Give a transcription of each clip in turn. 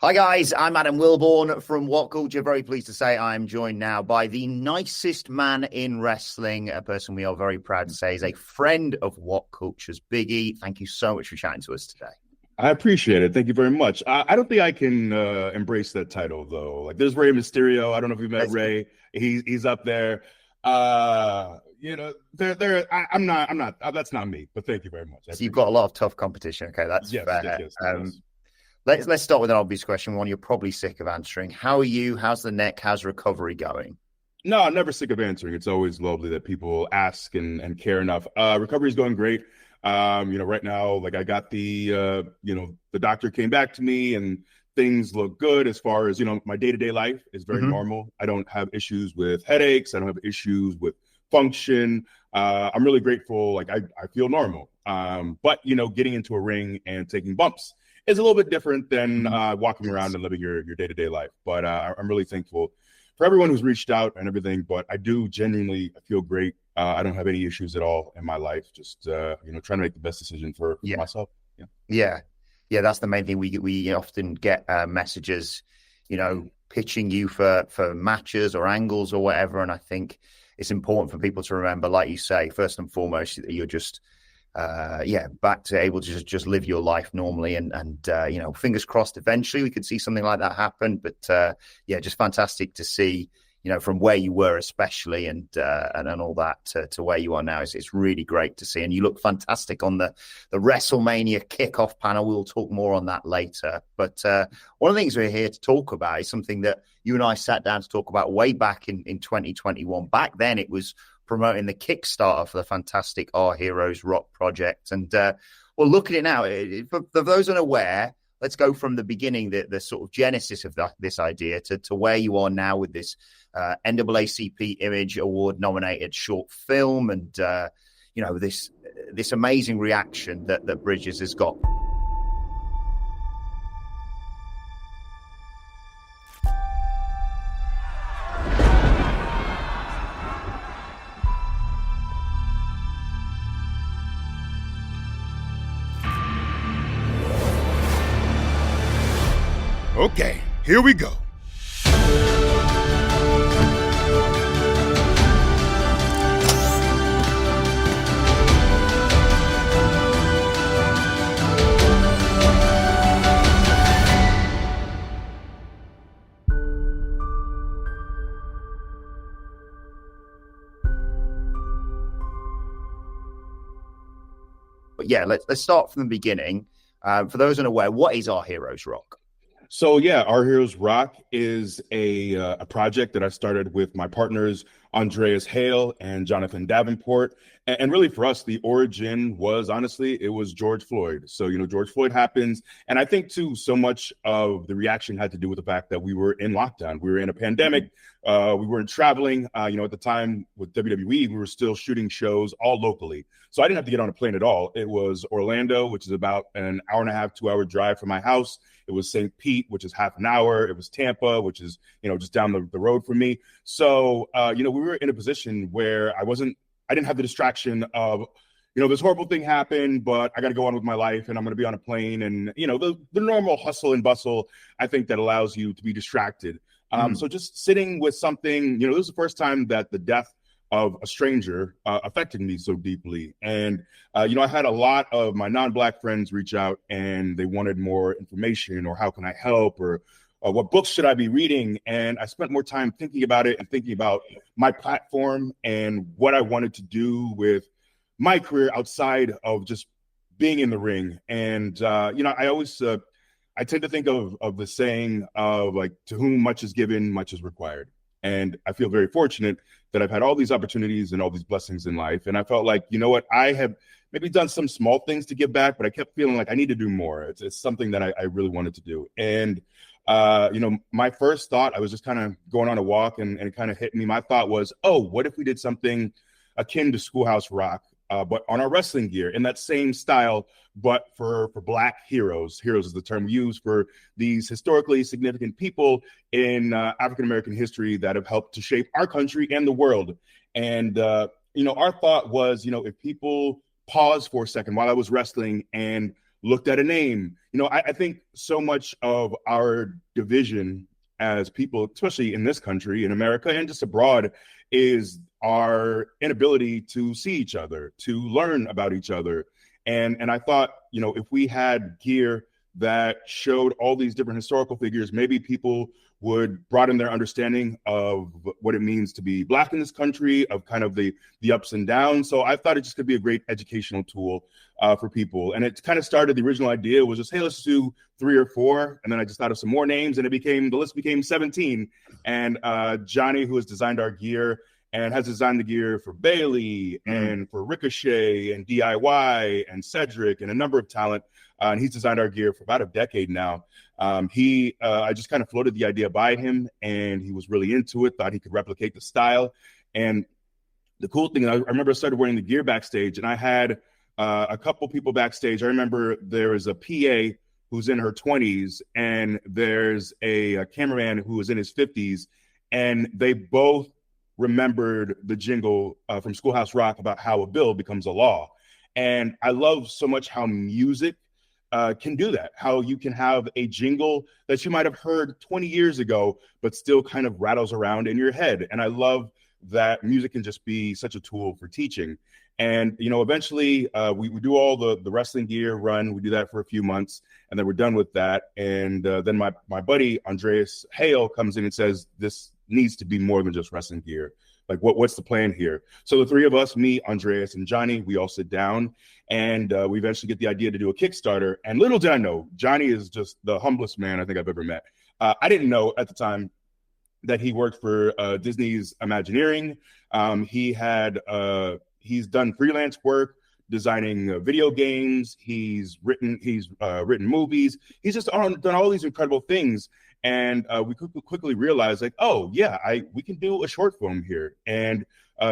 Hi guys, I'm Adam Wilborn from WhatCulture. Very pleased to say I'm joined now by the nicest man in wrestling, a person we are very proud to say is a friend of WhatCulture's Biggie. Thank you so much for chatting to us today. I appreciate it. Thank you very much. I don't think I can embrace that title though. Like, there's Rey Mysterio. I don't know if you've met Let's, Ray. He's up there. I'm not. That's not me. But thank you very much. so you've got a lot of tough competition. Okay, that's Yes, yes, fair. yes, yes. Let's start with an obvious question, one you're probably sick of answering. How are you? How's the neck? How's recovery going? No, I'm never sick of answering. It's always lovely that people ask and care enough. Recovery is going great. Right now, like I got the doctor came back to me and things look good as far as, my day-to-day life is very normal. I don't have issues with headaches. I don't have issues with function. I'm really grateful. Like I feel normal. But getting into a ring and taking bumps is a little bit different than walking around and living your day-to-day life. But I'm really thankful for everyone who's reached out and everything. But I do genuinely feel great. I don't have any issues at all in my life. Just trying to make the best decision for myself. Yeah. That's the main thing. We often get messages, pitching you for matches or angles or whatever. And I think it's important for people to remember, like you say, first and foremost, that you're just back to able to just live your life normally, and fingers crossed eventually we could see something like that happen. But just fantastic to see, from where you were especially, and all that to where you are now. It's really great to see, and you look fantastic on the WrestleMania Kickoff panel. We'll talk more on that later. But one of the things we're here to talk about is something that you and I sat down to talk about way back in 2021. Back then it was promoting the Kickstarter for the fantastic Our Heroes Rock project. And look at it now. For those unaware, let's go from the beginning, the sort of genesis of this idea to where you are now with this NAACP Image Award nominated short film, and this amazing reaction that Bridges has got. Okay, here we go. But yeah, let's start from the beginning. For those unaware, what is Our Heroes Rock? So yeah, Our Heroes Rock is a project that I started with my partners, Andreas Hale and Jonathan Davenport. And really for us, the origin was, honestly, it was George Floyd. So, George Floyd happens. And I think too, so much of the reaction had to do with the fact that we were in lockdown. We were in a pandemic. We weren't traveling. At the time with WWE, we were still shooting shows all locally. So I didn't have to get on a plane at all. It was Orlando, which is about an hour and a half, 2-hour drive from my house. It was St. Pete, which is half an hour. It was Tampa, which is, just down the road from me. So, we were in a position where I didn't have the distraction of, this horrible thing happened, but I got to go on with my life, and I'm going to be on a plane, and, the normal hustle and bustle, I think, that allows you to be distracted. So just sitting with something, this was the first time that the death of a stranger affected me so deeply. And, I had a lot of my non-Black friends reach out, and they wanted more information, or how can I help, or what books should I be reading? And I spent more time thinking about it and thinking about my platform and what I wanted to do with my career outside of just being in the ring. And, I always, I tend to think of the saying of, like, to whom much is given, much is required. And I feel very fortunate that I've had all these opportunities and all these blessings in life. And I felt like, I have maybe done some small things to give back, but I kept feeling like I need to do more. It's something that I really wanted to do. And, my first thought, I was just kind of going on a walk, and it kind of hit me. My thought was, what if we did something akin to Schoolhouse Rock, but on our wrestling gear, in that same style, but for Black heroes. Heroes is the term we use for these historically significant people in African-American history that have helped to shape our country and the world. And, our thought was, if people pause for a second while I was wrestling and looked at a name. I think so much of our division as people, especially in this country, in America, and just abroad, is our inability to see each other, to learn about each other. And I thought, if we had gear that showed all these different historical figures, maybe people would broaden their understanding of what it means to be Black in this country, of kind of the ups and downs. So I thought it just could be a great educational tool for people. And it kind of started, the original idea was just, hey, let's do 3 or 4. And then I just thought of some more names, and the list became 17. And Johnny, who has designed our gear and has designed the gear for Bailey and for Ricochet and DIY and Cedric and a number of talent. And he's designed our gear for about a decade now. I just kind of floated the idea by him, and he was really into it, thought he could replicate the style. And the cool thing, I remember I started wearing the gear backstage, and I had a couple people backstage. I remember there was a PA who's in her 20s, and there's a cameraman who was in his 50s, and they both remembered the jingle from Schoolhouse Rock about how a bill becomes a law. And I love so much how music can do that, how you can have a jingle that you might have heard 20 years ago, but still kind of rattles around in your head. And I love that music can just be such a tool for teaching. And, eventually we do all the wrestling gear run. We do that for a few months, and then we're done with that. And then my buddy, Andreas Hale, comes in and says, this needs to be more than just wrestling gear. Like, what's the plan here? So the 3 of us, me, Andreas, and Johnny, we all sit down, and we eventually get the idea to do a Kickstarter. And little did I know, Johnny is just the humblest man I think I've ever met. I didn't know at the time that he worked for Disney's Imagineering. He's done freelance work designing video games. He's written movies. He's just done all these incredible things. And we quickly realized, like, oh yeah, we can do a short film here. And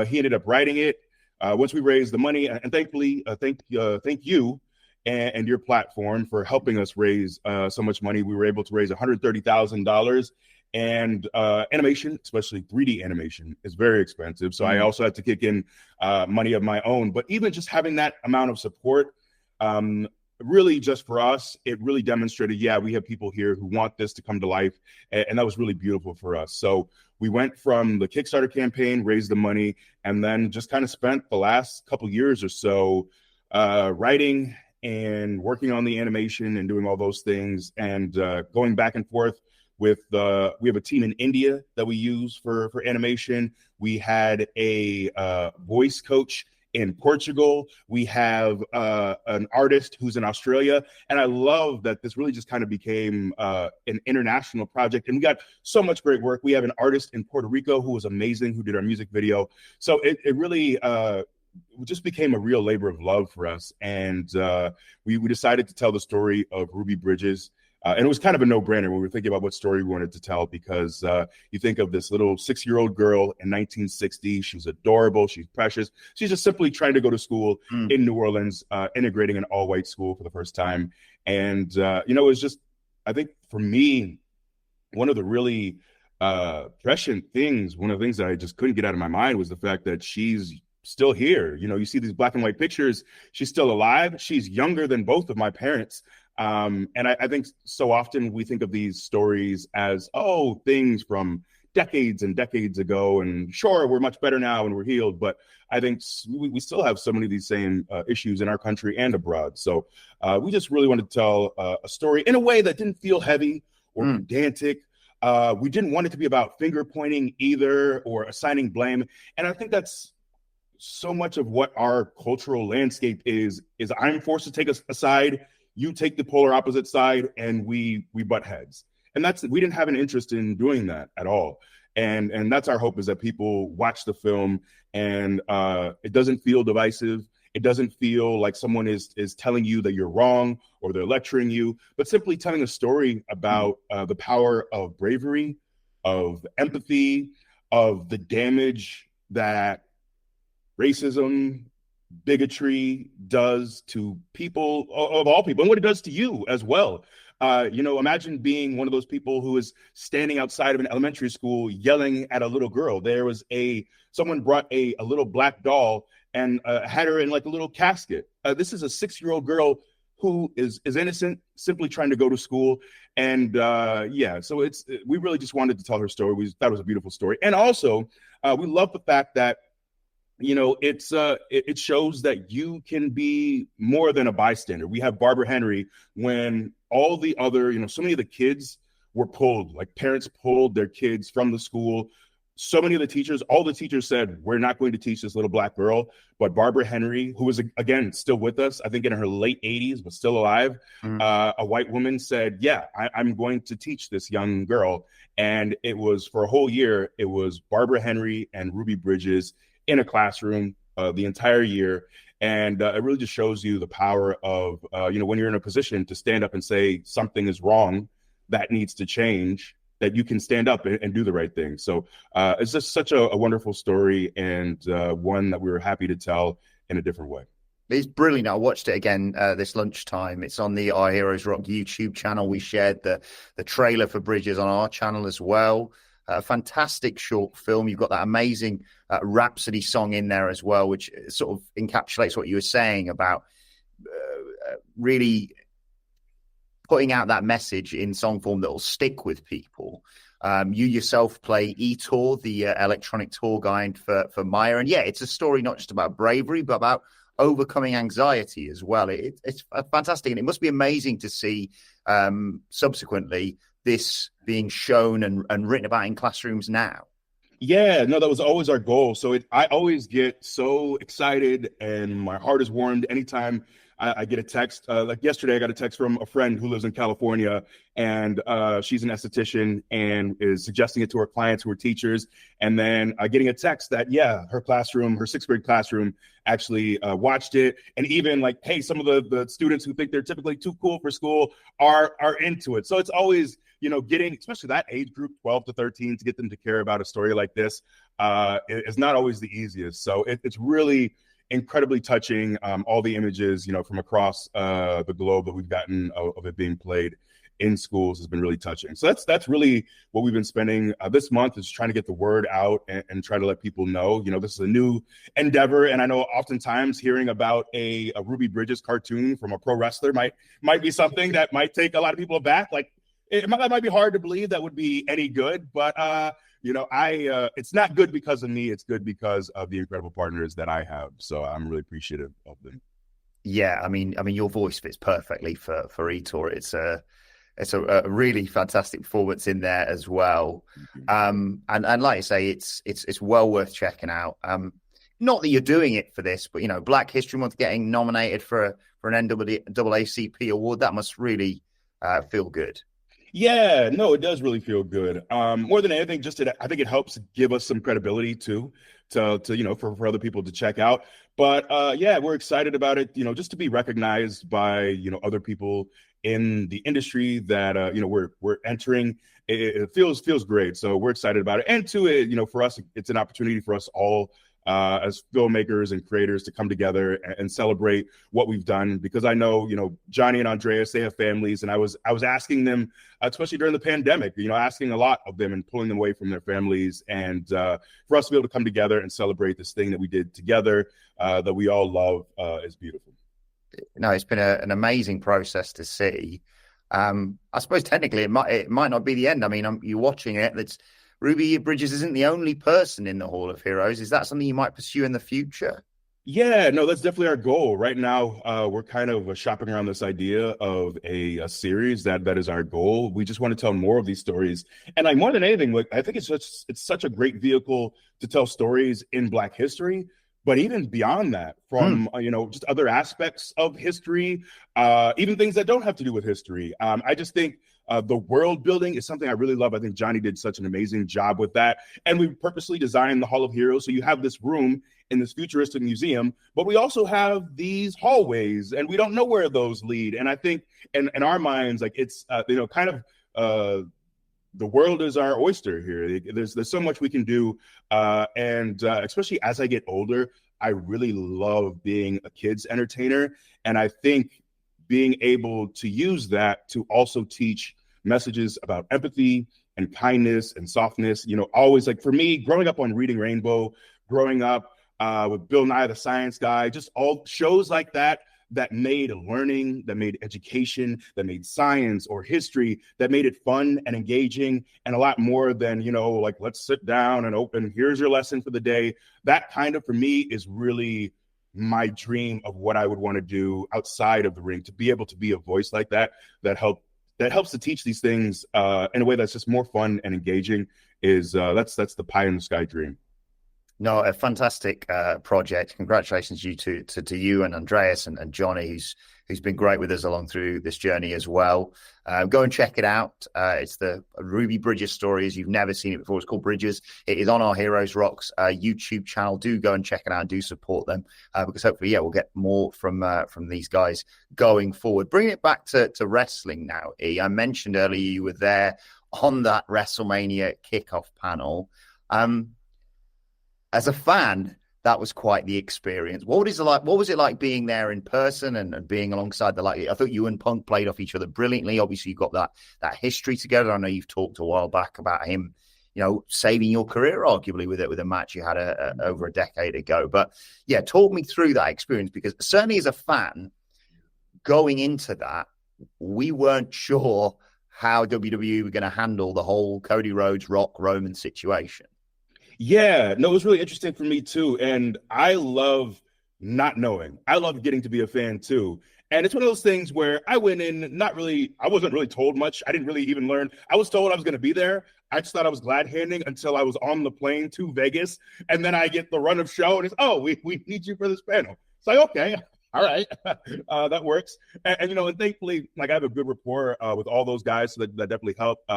he ended up writing it. Once we raised the money, and thankfully, thank you and your platform for helping us raise so much money. We were able to raise $130,000. And animation, especially 3D animation, is very expensive. So I also had to kick in money of my own. But even just having that amount of support, really just for us, it really demonstrated, yeah, we have people here who want this to come to life. And that was really beautiful for us. So we went from the Kickstarter campaign, raised the money, and then just kind of spent the last couple years or so writing and working on the animation and doing all those things, and going back and forth with we have a team in India that we use for animation. We had a voice coach in Portugal. We have an artist who's in Australia. And I love that this really just kind of became an international project. And we got so much great work. We have an artist in Puerto Rico who was amazing, who did our music video. So it really just became a real labor of love for us. And we decided to tell the story of Ruby Bridges. And it was kind of a no-brainer when we were thinking about what story we wanted to tell, because you think of this little 6-year-old girl in 1960. She's adorable. She's precious. She's just simply trying to go to school in New Orleans, integrating an all-white school for the first time. And, it was just, I think for me, one of the really prescient things, one of the things that I just couldn't get out of my mind was the fact that she's still here. You see these black and white pictures. She's still alive. She's younger than both of my parents. And I think so often we think of these stories as, things from decades and decades ago, and sure, we're much better now and we're healed. But I think we still have so many of these same issues in our country and abroad. So we just really wanted to tell a story in a way that didn't feel heavy or pedantic. We didn't want it to be about finger pointing either, or assigning blame. And I think that's so much of what our cultural landscape is I'm forced to take a side. You take the polar opposite side, and we butt heads. And we didn't have an interest in doing that at all. And that's our hope, is that people watch the film and it doesn't feel divisive. It doesn't feel like someone is telling you that you're wrong or they're lecturing you, but simply telling a story about the power of bravery, of empathy, of the damage that racism, bigotry does to people, of all people, and what it does to you as well. Imagine being one of those people who is standing outside of an elementary school yelling at a little girl. There was someone brought a little black doll and had her in like a little casket. This is a 6-year-old girl who is innocent, simply trying to go to school. And so we really just wanted to tell her story. We thought it was a beautiful story. And also, we love the fact that, it shows that you can be more than a bystander. We have Barbara Henry, when all the other, so many of the kids were pulled, like parents pulled their kids from the school. So many of the teachers, all the teachers said, we're not going to teach this little Black girl. But Barbara Henry, who was, again, still with us, I think in her late 80s, but still alive, a white woman said, yeah, I'm going to teach this young girl. And it was, for a whole year, it was Barbara Henry and Ruby Bridges in a classroom the entire year. And it really just shows you the power of, when you're in a position to stand up and say something is wrong, that needs to change, that you can stand up and do the right thing. So it's just such a wonderful story, and one that we were happy to tell in a different way. It's brilliant. I watched it again this lunchtime. It's on the Our Heroes Rock YouTube channel. We shared the trailer for Bridges on our channel as well. A fantastic short film. You've got that amazing Rhapsody song in there as well, which sort of encapsulates what you were saying about really putting out that message in song form that will stick with people. You yourself play Etor, the electronic tour guide for Maya. And yeah, it's a story not just about bravery, but about overcoming anxiety as well. It's fantastic. And it must be amazing to see subsequently this being shown and written about in classrooms now. Yeah, no, that was always our goal. So I always get so excited and my heart is warmed anytime I get a text. Like yesterday, I got a text from a friend who lives in California, and she's an esthetician and is suggesting it to her clients who are teachers. And then getting a text that, yeah, her classroom, her sixth grade classroom actually watched it. And even like, hey, some of the students who think they're typically too cool for school are into it. So it's always, getting, especially that age group, 12 to 13, to get them to care about a story like this is not always the easiest. So it's really incredibly touching. All the images, from across the globe that we've gotten of it being played in schools has been really touching. So that's really what we've been spending this month, is trying to get the word out and try to let people know, this is a new endeavor. And I know oftentimes hearing about a Ruby Bridges cartoon from a pro wrestler might be something that might take a lot of people aback. Like it might be hard to believe that would be any good, but it's not good because of me. It's good because of the incredible partners that I have. So I'm really appreciative of them. Yeah, I mean, your voice fits perfectly for Etor. It's a really fantastic performance in there as well. And like I say, it's well worth checking out. Not that you're doing it for this, but Black History Month, getting nominated for an NAACP award, that must really feel good. Yeah, no, it does really feel good. More than anything, I think it helps give us some credibility too, to for other people to check out. But yeah, we're excited about it. Just to be recognized by other people in the industry that we're entering. It feels great. So we're excited about it. And to for us, it's an opportunity for us all as filmmakers and creators to come together and celebrate what we've done. Because I know, Johnny and Andreas, they have families, and I was asking them, especially during the pandemic, asking a lot of them and pulling them away from their families. And for us to be able to come together and celebrate this thing that we did together, that we all love, is beautiful. No, it's been an amazing process to see. I suppose technically it might not be the end. I mean, you're watching it. Ruby Bridges isn't the only person in the Hall of Heroes. Is that something you might pursue in the future? Yeah, no, that's definitely our goal. Right now, we're kind of shopping around this idea of a series that is our goal. We just want to tell more of these stories. And like more than anything, I think it's such a great vehicle to tell stories in Black history, but even beyond that, from just other aspects of history, even things that don't have to do with history. I just think the world building is something I really love. I think Johnny did such an amazing job with that. And we purposely designed the Hall of Heroes. So you have this room in this futuristic museum, but we also have these hallways, and we don't know where those lead. And I think in our minds, like it's, kind of the world is our oyster here. There's so much we can do. And especially as I get older, I really love being a kid's entertainer. And I think being able to use that to also teach messages about empathy and kindness and softness, always, like for me, growing up on Reading Rainbow, growing up with Bill Nye the Science Guy, just all shows like that that made learning, that made education, that made science or history, that made it fun and engaging and a lot more than, like, let's sit down and open, here's your lesson for the day. That kind of, for me, is really my dream of what I would want to do outside of the ring, to be able to be a voice like that, that helps to teach these things in a way that's just more fun and engaging. That's the pie in the sky dream. No, a fantastic project. Congratulations to you and Andreas and Johnny, who's been great with us along through this journey as well. Go and check it out. It's the Ruby Bridges story. As you've never seen it before, it's called Bridges. It is on our Heroes Rocks YouTube channel. Do go and check it out and do support them because hopefully, we'll get more from these guys going forward. Bringing it back to wrestling now, E. I mentioned earlier you were there on that WrestleMania Kickoff panel. As a fan, that was quite the experience. What was it like being there in person and being alongside I thought you and Punk played off each other brilliantly. Obviously, you've got that history together. I know you've talked a while back about him, saving your career arguably with a match you had over a decade ago. But yeah, talk me through that experience, because certainly as a fan going into that, we weren't sure how WWE were going to handle the whole Cody Rhodes, Rock, Roman situation. Yeah, no, it was really interesting for me too. And I love not knowing. I love getting to be a fan too. And it's one of those things where I went in I wasn't really told much. I didn't really even learn. I was told I was going to be there. I just thought I was glad handing until I was on the plane to Vegas. And then I get the run of show and it's, we need you for this panel. It's like, okay. All right, that works. And thankfully, I have a good rapport with all those guys, so that definitely helped.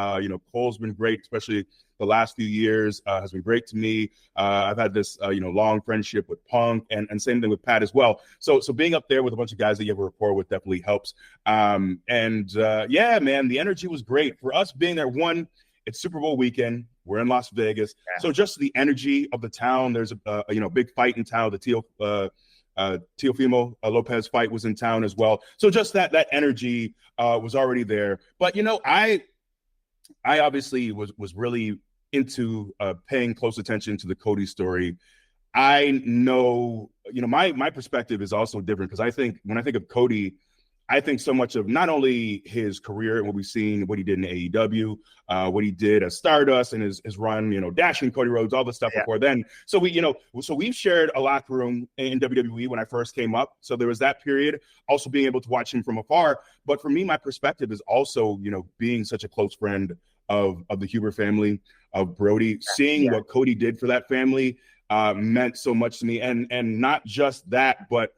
Cole's been great, especially the last few years, has been great to me. I've had this, long friendship with Punk and same thing with Pat as well. So being up there with a bunch of guys that you have a rapport with definitely helps. Yeah, man, the energy was great. For us being there, it's Super Bowl weekend. We're in Las Vegas. Yeah. So just the energy of the town, there's a big fight in town, Teofimo Lopez fight was in town as well. So just that energy was already there. But, I obviously was really into paying close attention to the Cody story. I know, my perspective is also different, because when I think of Cody, I think so much of not only his career and what we've seen, what he did in AEW, what he did as Stardust and his run, dashing Cody Rhodes, all the stuff before then. So we've shared a locker room in WWE when I first came up. So there was that period, also being able to watch him from afar. But for me, my perspective is also, being such a close friend of the Huber family, of Brody, seeing what Cody did for that family meant so much to me. And not just that, but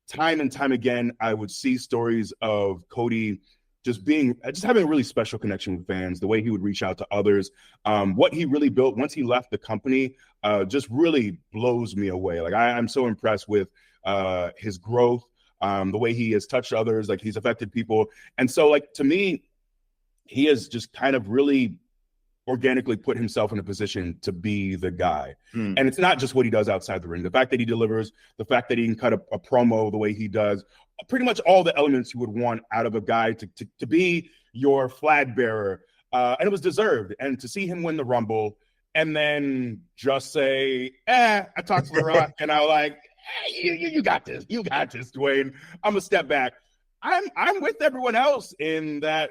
time and time again, I would see stories of Cody just having a really special connection with fans, the way he would reach out to others. What he really built once he left the company just really blows me away. I'm so impressed with his growth, the way he has touched others, he's affected people. And so to me, he has just kind of really organically put himself in a position to be the guy. And it's not just what he does outside the ring. The fact that he delivers, the fact that he can cut a promo the way he does, pretty much all the elements you would want out of a guy to be your flag bearer. And it was deserved. And to see him win the Rumble and then just say, I talked to The Rock and I was like, hey, you got this. You got this, Dwayne. I'm going to step back. I'm with everyone else in that,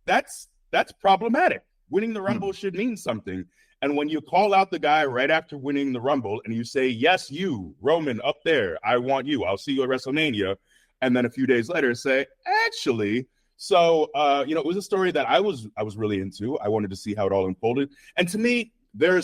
that's problematic. Winning the Rumble should mean something. And when you call out the guy right after winning the Rumble and you say, yes, you, Roman, up there, I want you. I'll see you at WrestleMania. And then a few days later say, actually. So, it was a story that I was really into. I wanted to see how it all unfolded. And to me, I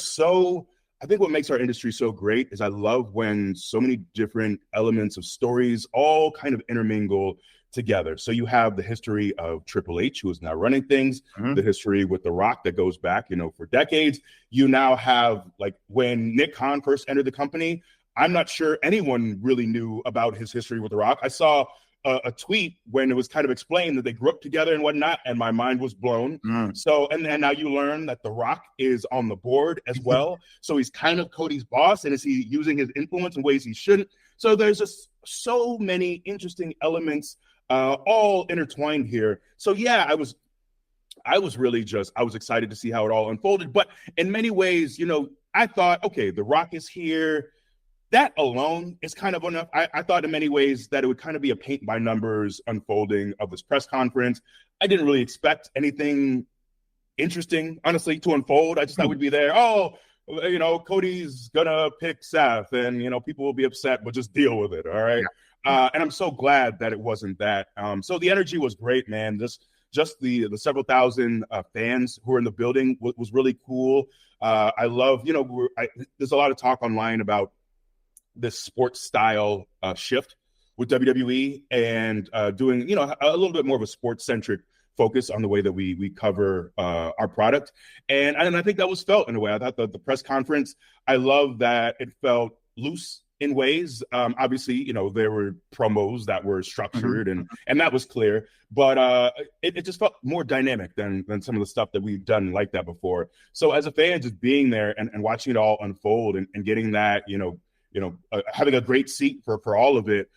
think what makes our industry so great is I love when so many different elements of stories all kind of intermingle together. So you have the history of Triple H, who is now running things, the history with The Rock that goes back, for decades. You now have, when Nick Khan first entered the company, I'm not sure anyone really knew about his history with The Rock. I saw a tweet when it was kind of explained that they grew up together and whatnot, and my mind was blown. So, and now you learn that The Rock is on the board as well. So he's kind of Cody's boss, and is he using his influence in ways he shouldn't? So there's just so many interesting elements all intertwined here. So yeah, I was excited to see how it all unfolded. But in many ways, I thought, okay, The Rock is here. that alone is kind of enough. I thought in many ways that it would kind of be a paint by numbers unfolding of this press conference. I didn't really expect anything interesting, honestly, to unfold. I just thought we'd be there. Oh, Cody's gonna pick Seth, and people will be upset, but just deal with it. All right. Yeah. And I'm so glad that it wasn't that. So the energy was great, man. Just the several thousand fans who were in the building was really cool. I love, there's a lot of talk online about this sports style shift with WWE and doing, a little bit more of a sports centric focus on the way that we cover our product. And I think that was felt in a way. I thought the press conference, I love that it felt loose in ways. Obviously, there were promos that were structured and that was clear, but it just felt more dynamic than some of the stuff that we've done like that before. So as a fan, just being there and watching it all unfold and getting that, having a great seat for all of it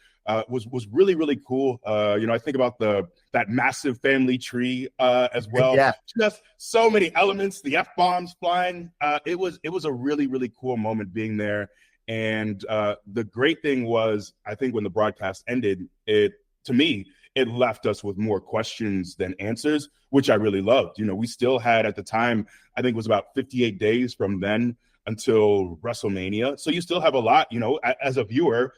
was really, really cool. I think about that massive family tree as well. Yeah. Just so many elements, the F-bombs flying. It was a really, really cool moment being there. And the great thing was, I think when the broadcast ended, to me, it left us with more questions than answers, which I really loved. We still had at the time, I think it was about 58 days from then until WrestleMania. So you still have a lot, as a viewer.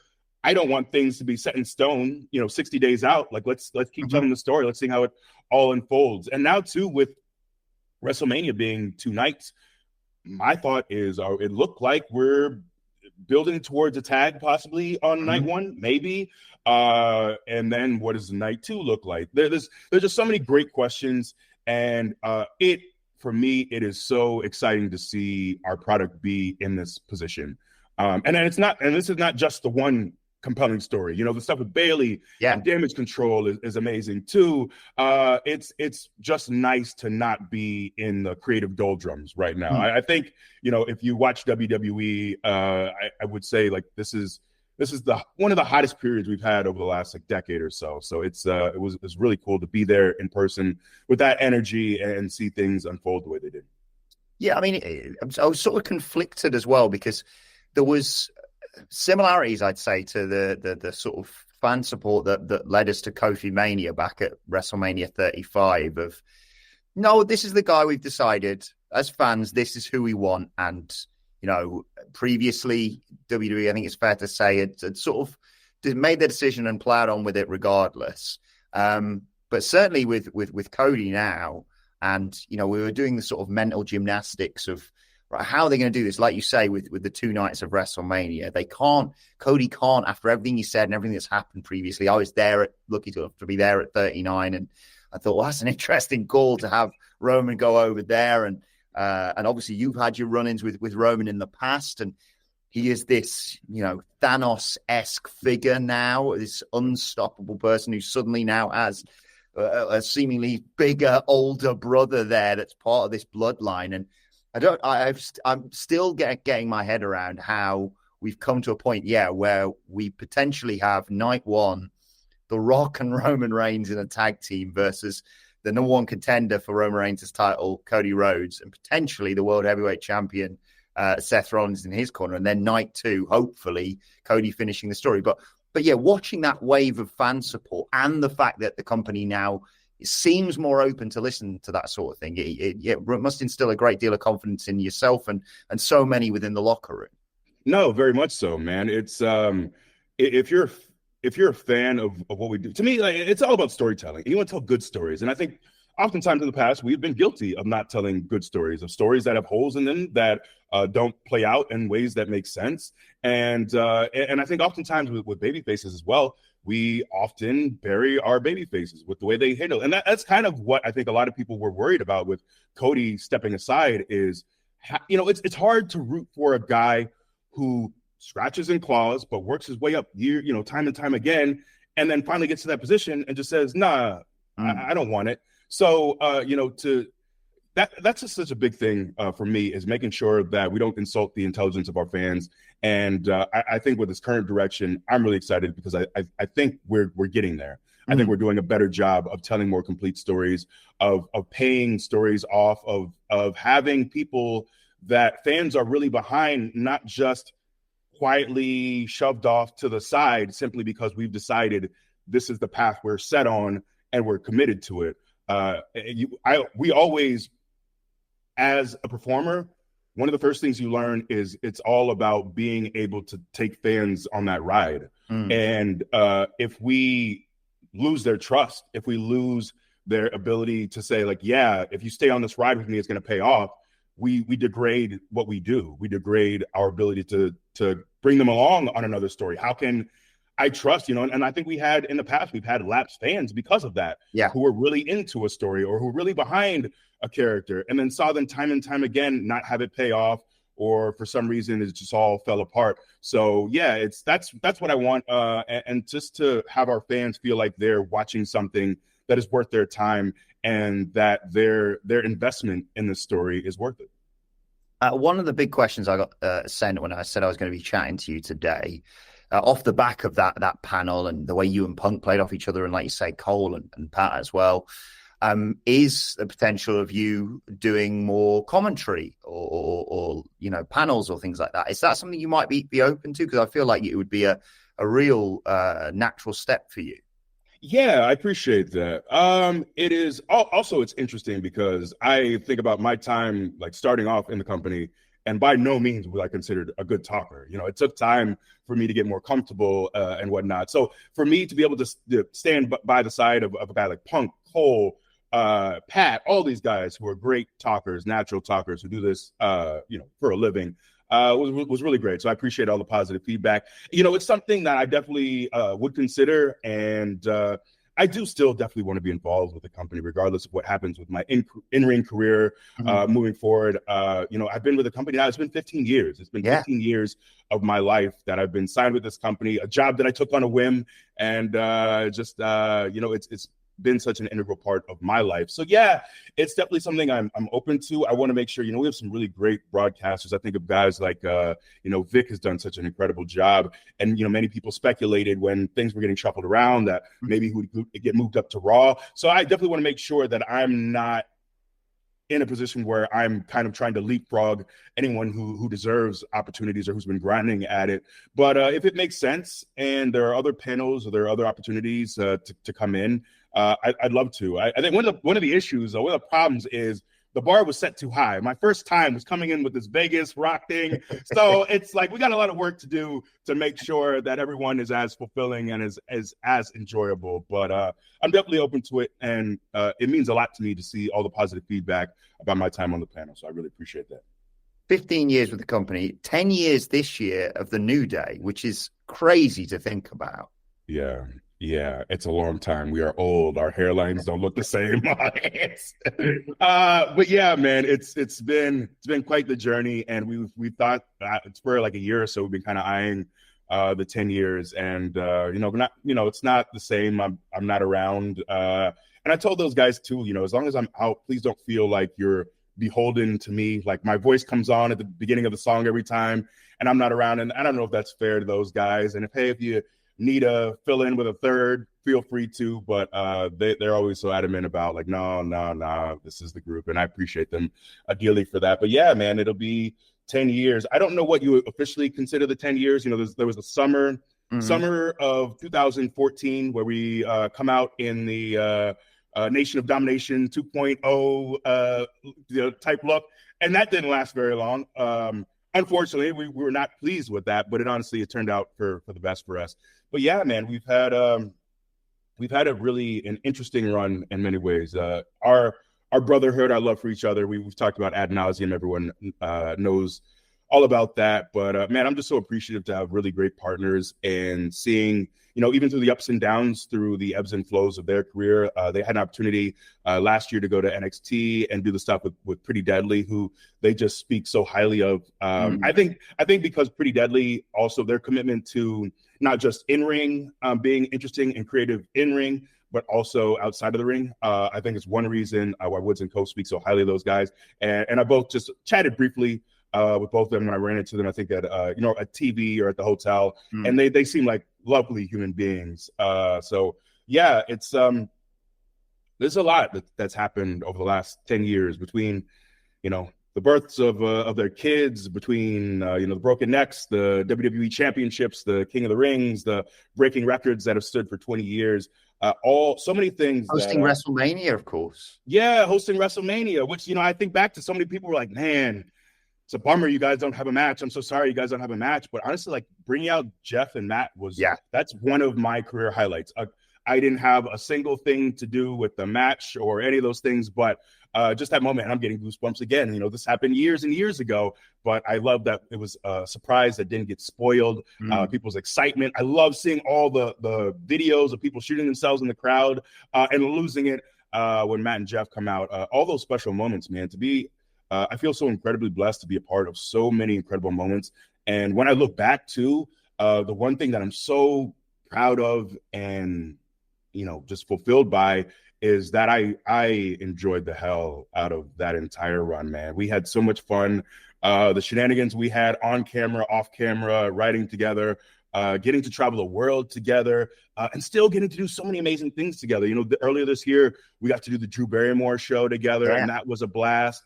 I don't want things to be set in stone, 60 days out. Like, let's keep telling the story. Let's see how it all unfolds. And now, too, with WrestleMania being 2 nights, my thought is it looked like we're building towards a tag possibly on night 1, maybe. And then what does night 2 look like? There's just so many great questions. And for me, it is so exciting to see our product be in this position. And this is not just the one compelling story. The stuff with Bailey and Damage Control is amazing too. It's just nice to not be in the creative doldrums right now. I think, if you watch WWE, I would say like this is one of the hottest periods we've had over the last decade or so. So it was really cool to be there in person with that energy and see things unfold the way they did. Yeah, I mean, I was sort of conflicted as well because there was similarities, I'd say, to the sort of fan support that led us to Kofi Mania back at WrestleMania 35 of, no, this is the guy we've decided as fans, this is who we want. And, previously WWE, I think it's fair to say, had sort of made the decision and plowed on with it regardless. But certainly with Cody now, and, we were doing the sort of mental gymnastics of, right, how are they going to do this? Like you say, with the 2 nights of WrestleMania, Cody can't, after everything he said and everything that's happened previously. I was lucky to be there at 39. And I thought, well, that's an interesting call to have Roman go over there. And obviously you've had your run-ins with Roman in the past. And he is this, Thanos-esque figure now, this unstoppable person who suddenly now has a seemingly bigger, older brother there that's part of this bloodline. And I'm still getting my head around how we've come to a point, where we potentially have night 1, The Rock and Roman Reigns in a tag team versus the number 1 contender for Roman Reigns' title, Cody Rhodes, and potentially the World Heavyweight Champion, Seth Rollins, in his corner. And then night 2, hopefully, Cody finishing the story. But yeah, watching that wave of fan support and the fact that the company now seems more open to listen to that sort of thing, it must instill a great deal of confidence in yourself and so many within the locker room. No, very much so, man. It's if you're a fan of what we do, to me, like, it's all about storytelling. You want to tell good stories, and I think oftentimes in the past we've been guilty of not telling good stories, of stories that have holes in them that don't play out in ways that make sense. And I think oftentimes with baby faces as well, we often bury our baby faces with the way they handle. And that's kind of what I think a lot of people were worried about with Cody stepping aside is, it's hard to root for a guy who scratches and claws, but works his way up time and time again. And then finally gets to that position and just says, nah, I don't want it. So, that's just such a big thing for me, is making sure that we don't insult the intelligence of our fans. And I think with this current direction, I'm really excited because I think we're getting there. I think we're doing a better job of telling more complete stories, of paying stories off, of having people that fans are really behind, not just quietly shoved off to the side simply because we've decided this is the path we're set on and we're committed to it. We always, as a performer, one of the first things you learn is it's all about being able to take fans on that ride. And if we lose their trust, if we lose their ability to say, like, yeah, if you stay on this ride with me, it's going to pay off, we degrade what we do. We degrade our ability to bring them along on another story. How can I trust, and I think we've had lapsed fans because of that, who were really into a story or who were really behind a character and then saw them time and time again not have it pay off, or for some reason it just all fell apart. So yeah, that's what I want, and just to have our fans feel like they're watching something that is worth their time and that their investment in the story is worth it. One of the big questions I got sent when I said I was going to be chatting to you today, off the back of that panel and the way you and Punk played off each other, and like you say, Cole and Pat as well, is the potential of you doing more commentary or panels or things like that. Is that something you might be open to? Because I feel like it would be a real natural step for you. Yeah, I appreciate that. It is also, it's interesting because I think about my time, like starting off in the company, and by no means was I considered a good talker. It took time for me to get more comfortable and whatnot. So for me to be able to stand by the side of a guy like Punk, Cole, Pat, all these guys who are great talkers, natural talkers who do this, for a living, was really great. So I appreciate all the positive feedback. It's something that I definitely would consider, and I do still definitely want to be involved with the company, regardless of what happens with my in-ring career moving forward. I've been with the company now. It's been 15 years. It's been 15 years of my life that I've been signed with this company, a job that I took on a whim, and it's been such an integral part of my life. So yeah, it's definitely something I'm open to. I want to make sure, we have some really great broadcasters. I think of guys like, Vic has done such an incredible job. And, many people speculated when things were getting shuffled around that maybe he would get moved up to Raw. So I definitely want to make sure that I'm not in a position where I'm kind of trying to leapfrog anyone who deserves opportunities or who's been grinding at it. But if it makes sense and there are other panels or there are other opportunities to come in, I'd love to. I think one of the issues, or one of the problems, is the bar was set too high. My first time was coming in with this Vegas rock thing. So it's like we got a lot of work to do to make sure that everyone is as fulfilling and as enjoyable. But I'm definitely open to it. And it means a lot to me to see all the positive feedback about my time on the panel. So I really appreciate that. 15 years with the company, 10 years this year of the New Day, which is crazy to think about. Yeah, it's a long time. We are old. Our hairlines don't look the same. But yeah, man, it's been quite the journey, and we thought it's for like a year or so we've been kind of eyeing the 10 years, and it's not the same. I'm not around, and I told those guys too. As long as I'm out, please don't feel like you're beholden to me. Like my voice comes on at the beginning of the song every time, and I'm not around, and I don't know if that's fair to those guys. And if you need a fill in with a third, feel free to, but they're always so adamant about like, no, this is the group, and I appreciate them dearly for that. But yeah, man, it'll be 10 years. I don't know what you officially consider the 10 years. There was a summer of 2014 where we come out in the Nation of Domination 2.0 type look, and that didn't last very long. Unfortunately, we were not pleased with that, but it turned out for the best for us. But yeah, man, we've had an interesting run in many ways. Our brotherhood, our love for each other, we've talked about ad nauseum. Everyone knows all about that. But man, I'm just so appreciative to have really great partners, and seeing, even through the ups and downs, through the ebbs and flows of their career. They had an opportunity last year to go to NXT and do the stuff with Pretty Deadly, who they just speak so highly of. I think because Pretty Deadly, also their commitment to not just in-ring, being interesting and creative in-ring, but also outside of the ring. I think it's one reason why Woods and Co. speak so highly of those guys. And I both just chatted briefly with both of them when I ran into them, I think at TV or at the hotel, and they seem like lovely human beings. So yeah, it's there's a lot that's happened over the last 10 years between, the births of their kids, between the broken necks, the WWE championships, the King of the Rings, the breaking records that have stood for 20 years, so many things. Hosting WrestleMania, of course. Yeah, hosting WrestleMania, which I think back to, so many people were like, man, it's a bummer you guys don't have a match. I'm so sorry you guys don't have a match. But honestly, like, bringing out Jeff and Matt that's one of my career highlights. I didn't have a single thing to do with the match or any of those things, but just that moment, and I'm getting goosebumps again. This happened years and years ago, but I love that it was a surprise that didn't get spoiled. People's excitement. I love seeing all the videos of people shooting themselves in the crowd and losing it when Matt and Jeff come out. All those special moments, man. I feel so incredibly blessed to be a part of so many incredible moments. And when I look back to the one thing that I'm so proud of and just fulfilled by is that I enjoyed the hell out of that entire run, man. We had so much fun. The shenanigans we had on camera, off camera, writing together, getting to travel the world together, and still getting to do so many amazing things together. Earlier this year, we got to do the Drew Barrymore show together, and that was a blast.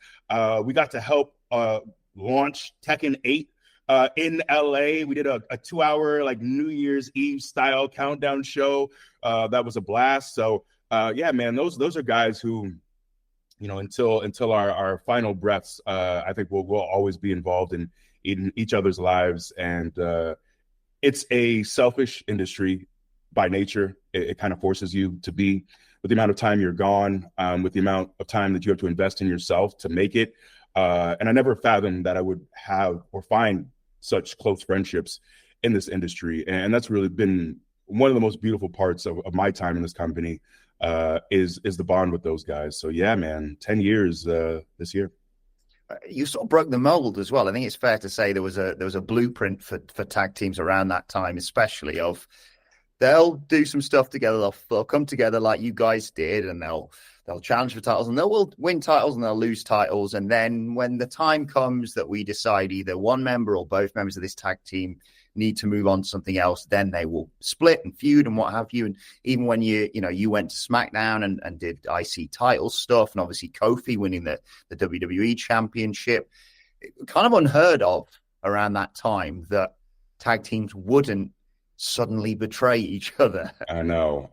We got to help launch Tekken 8 in LA. We did a 2-hour like New Year's Eve style countdown show. That was a blast. So yeah, man, those are guys who, until our final breaths, I think we'll always be involved in each other's lives. And it's a selfish industry by nature. It kind of forces you to be, with the amount of time you're gone, with the amount of time that you have to invest in yourself to make it. And I never fathomed that I would have or find such close friendships in this industry. And that's really been one of the most beautiful parts of my time in this company, is the bond with those guys. So yeah, man, 10 years this year. You sort of broke the mold as well. I think it's fair to say there was a blueprint for tag teams around that time, especially of they'll do some stuff together. They'll come together like you guys did, and they'll challenge for titles, and they'll win titles and they'll lose titles. And then when the time comes that we decide either one member or both members of this tag team need to move on to something else, then they will split and feud and what have you. And even when you went to SmackDown and did IC title stuff, and obviously Kofi winning the WWE championship, kind of unheard of around that time that tag teams wouldn't suddenly betray each other. I know.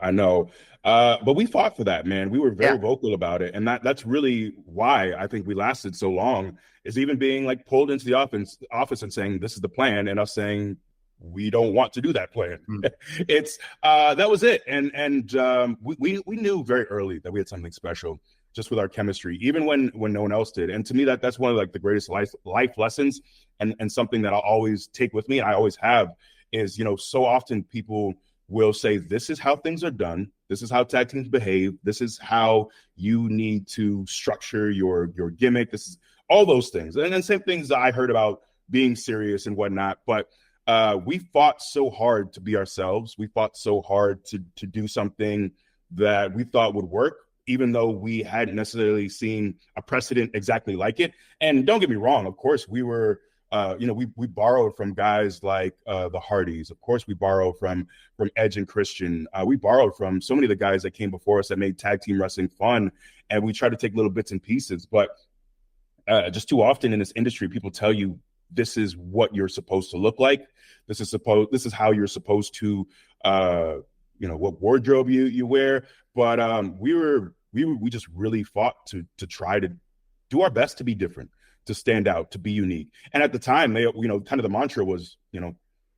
But we fought for that, man. We were very vocal about it. And that's really why I think we lasted so long, is even being like pulled into the office and saying, this is the plan, and us saying, we don't want to do that plan. It's that was it. And we knew very early that we had something special just with our chemistry, even when no one else did. And to me, that's one of like the greatest life lessons, and something that I'll always take with me, and I always have, is, so often people will say, this is how things are done. This is how tag teams behave. This is how you need to structure your gimmick. This is all those things. And then same things that I heard about being serious and whatnot. But we fought so hard to be ourselves. We fought so hard to do something that we thought would work, even though we hadn't necessarily seen a precedent exactly like it. And don't get me wrong, of course, we were we borrowed from guys like the Hardys. Of course, we borrow from Edge and Christian. We borrowed from so many of the guys that came before us that made tag team wrestling fun. And we try to take little bits and pieces. But just too often in this industry, people tell you this is what you're supposed to look like. This is how you're supposed to, what wardrobe you wear. But we just really fought to try to do our best to be different, to stand out, to be unique. And at the time, they, kind of the mantra was,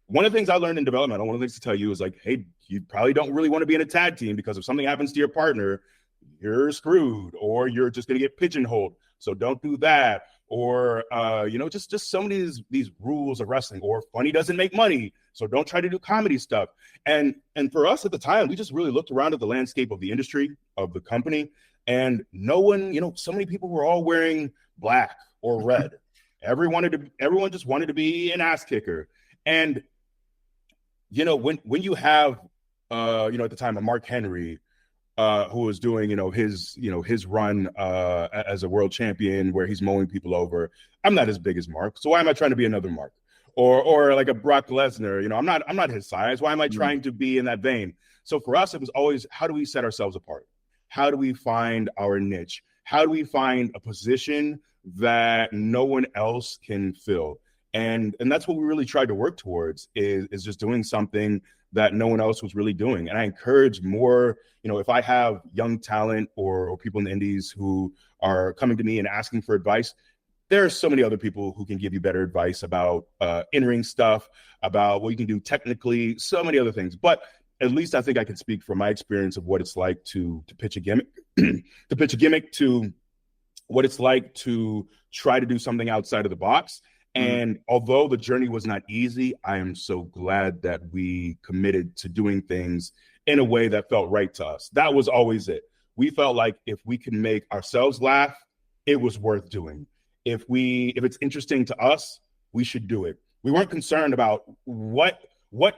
one of the things I learned in development, one of the things to tell you is like, hey, you probably don't really want to be in a tag team, because if something happens to your partner, you're screwed, or you're just going to get pigeonholed. So don't do that. Or, just so many of these rules of wrestling, or funny doesn't make money. So don't try to do comedy stuff. And for us at the time, we just really looked around at the landscape of the industry, of the company, and no one, so many people were all wearing black or red. Everyone just wanted to be an ass kicker. And, when you have, at the time, a Mark Henry, who was doing, his run as a world champion, where he's mowing people over. I'm not as big as Mark, so why am I trying to be another Mark? Or like a Brock Lesnar, I'm not his size. Why am I trying to be in that vein? So for us, it was always, how do we set ourselves apart? How do we find our niche? how do we find a position that no one else can fill? And that's what we really tried to work towards, is just doing something that no one else was really doing. And I encourage more, if I have young talent or people in the indies who are coming to me and asking for advice, there are so many other people who can give you better advice about in-ring stuff, about what you can do technically, so many other things. But at least I think I can speak from my experience of what it's like to pitch a gimmick, to what it's like to try to do something outside of the box. And although the journey was not easy, I am so glad that we committed to doing things in a way that felt right to us. That was always it. We felt like if we can make ourselves laugh, it was worth doing. If it's interesting to us, we should do it. We weren't concerned about what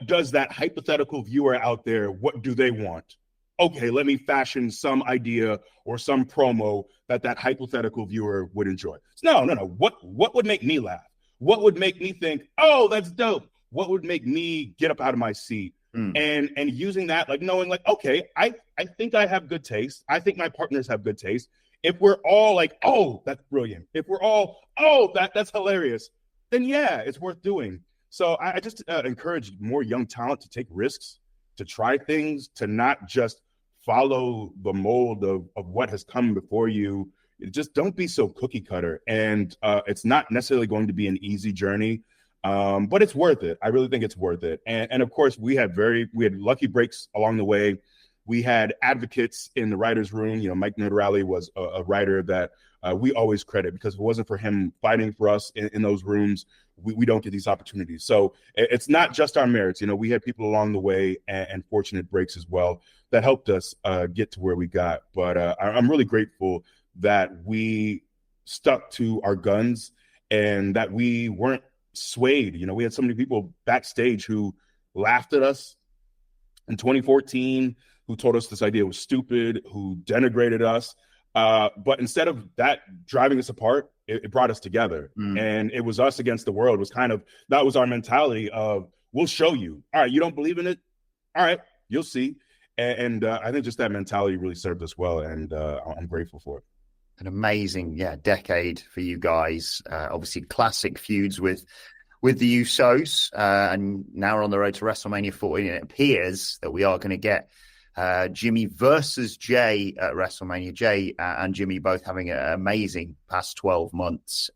does that hypothetical viewer out there, what do they want? Okay, let me fashion some idea or some promo that hypothetical viewer would enjoy. No. What would make me laugh? What would make me think, oh, that's dope? What would make me get up out of my seat? And using that, like knowing like, okay, I think I have good taste. I think my partners have good taste. If we're all like, oh, that's brilliant. If we're all, oh, that's hilarious, then yeah, it's worth doing. So I just encourage more young talent to take risks, to try things, to not just follow the mold of what has come before you. Just don't be so cookie cutter. And it's not necessarily going to be an easy journey, but it's worth it. I really think it's worth it. And of course, we had lucky breaks along the way. We had advocates in the writer's room. Mike Notarelli was a writer that we always credit, because if it wasn't for him fighting for us in those rooms, we don't get these opportunities. So it's not just our merits. We had people along the way and fortunate breaks as well that helped us get to where we got. But I'm really grateful that we stuck to our guns and that we weren't swayed. We had so many people backstage who laughed at us in 2014, who told us this idea was stupid, who denigrated us. But instead of that driving us apart, it brought us together. And it was us against the world. That was our mentality of, we'll show you. All right, you don't believe in it? All right, you'll see. And I think just that mentality really served us well. And I'm grateful for it. An amazing, decade for you guys. Obviously, classic feuds with the Usos, and now we're on the road to WrestleMania 14. And it appears that we are going to get Jimmy versus Jay at WrestleMania. Jay and Jimmy both having an amazing past 12 months,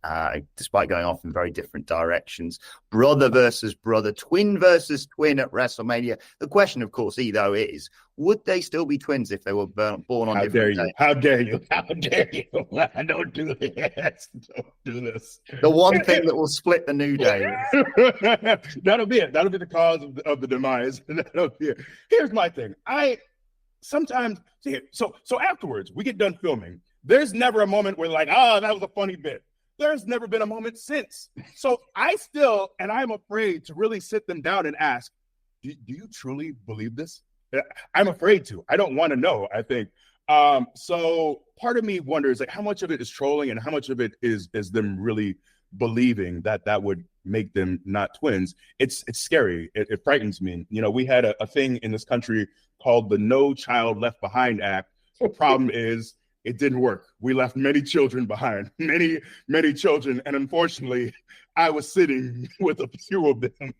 despite going off in very different directions. Brother versus brother, twin versus twin at WrestleMania. The question, of course, though, is, would they still be twins if they were born on different days? How dare you? How dare you? Don't do this. Don't do this. The one thing that will split the New Day. That'll be it. That'll be the cause of the demise. That'll be it. Here's my thing. Sometimes, so afterwards, we get done filming. There's never a moment where like, that was a funny bit. There's never been a moment since. So I'm afraid to really sit them down and ask, do you truly believe this? I'm afraid to. I don't want to know, I think. So part of me wonders, like, how much of it is trolling and how much of it is them really believing that would make them not twins. It's scary. It frightens me. We had a thing in this country called the No Child Left Behind Act. The problem is it didn't work. We left many children behind, many, many children. And unfortunately, I was sitting with a few of them.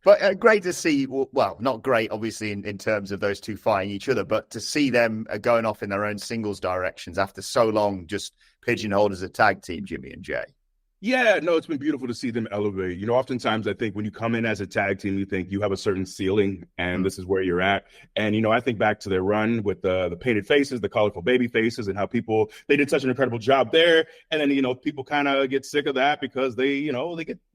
But great to see, well, not great, obviously, in terms of those two fighting each other, but to see them going off in their own singles directions after so long just pigeonholed as a tag team, Jimmy and Jay. Yeah, no, it's been beautiful to see them elevate. Oftentimes I think when you come in as a tag team, you think you have a certain ceiling and this is where you're at. And, I think back to their run with the painted faces, the colorful baby faces, and how they did such an incredible job there. And then, people kind of get sick of that because they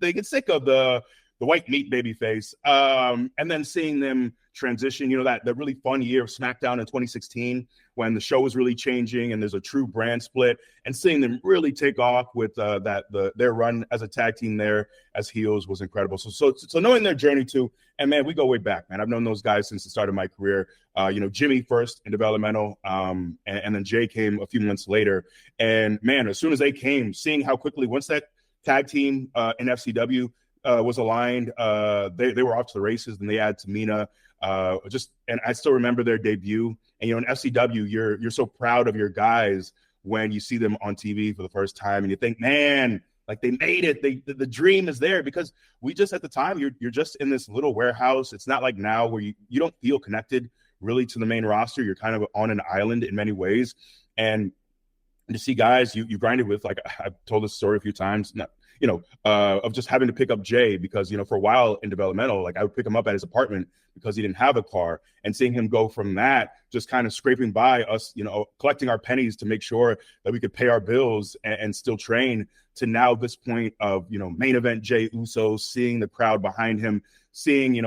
get sick of the white meat baby face. And then seeing them transition, that really fun year of SmackDown in 2016 when the show was really changing and there's a true brand split, and seeing them really take off with their run as a tag team there as heels was incredible. So knowing their journey too, and man, we go way back, man. I've known those guys since the start of my career. Jimmy first in developmental, and then Jay came a few months later. And man, as soon as they came, seeing how quickly once that tag team in FCW was aligned, they were off to the races. Then they add Tamina. And I still remember their debut. And, in FCW, you're so proud of your guys when you see them on TV for the first time, and you think, man, like they made it. The dream is there, because we just, at the time, you're just in this little warehouse. It's not like now where you don't feel connected really to the main roster. You're kind of on an island in many ways. And to see guys you grinded with, like I've told this story a few times, of just having to pick up Jay because, for a while in developmental, like I would pick him up at his apartment because he didn't have a car, and seeing him go from that, just kind of scraping by us, collecting our pennies to make sure that we could pay our bills and still train, to now this point of, main event Jay Uso, seeing the crowd behind him, seeing,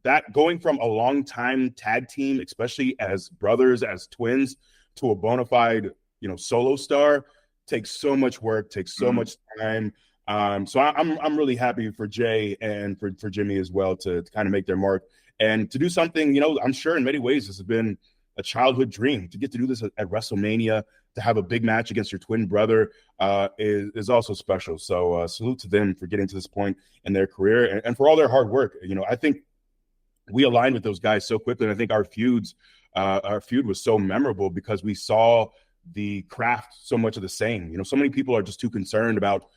that going from a long time tag team, especially as brothers, as twins, to a bona fide, solo star, takes so much work, takes so much time. So I'm really happy for Jay and for Jimmy as well to kind of make their mark and to do something, I'm sure in many ways this has been a childhood dream. To get to do this at WrestleMania, to have a big match against your twin brother is also special. So salute to them for getting to this point in their career and for all their hard work. I think we aligned with those guys so quickly. And I think our feud was so memorable because we saw the craft so much of the same. So many people are just too concerned about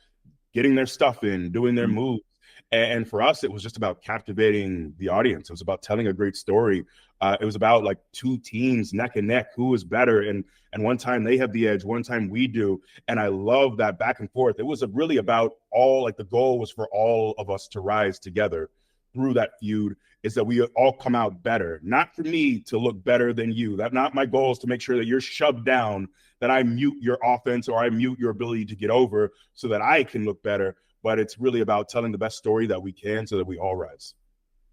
getting their stuff in, doing their moves. And for us, it was just about captivating the audience. It was about telling a great story. It was about like two teams neck and neck, who is better. And one time they have the edge, one time we do. And I love that back and forth. It was really about the goal was for all of us to rise together through that feud, is that we all come out better. Not for me to look better than you. That's not my goal, is to make sure that you're shoved down, that I mute your offense or I mute your ability to get over so that I can look better. But it's really about telling the best story that we can so that we all rise.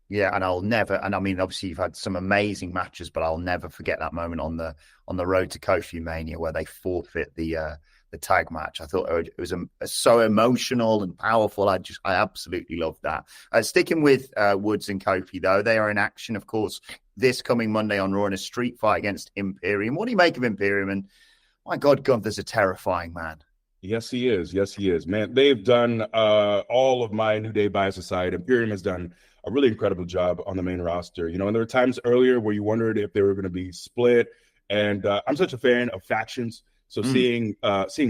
Yeah, and I mean, obviously you've had some amazing matches, but I'll never forget that moment on the road to Kofi Mania where they forfeit the tag match. I thought it was so emotional and powerful. I absolutely loved that. Sticking with Woods and Kofi, though, they are in action, of course, this coming Monday on Raw in a street fight against Imperium. What do you make of Imperium? And my God, Gunther's a terrifying man. Yes, he is. Yes, he is. Man, they've done all of my New Day bias aside. Imperium has done a really incredible job on the main roster. And there were times earlier where you wondered if they were going to be split. And I'm such a fan of factions. So seeing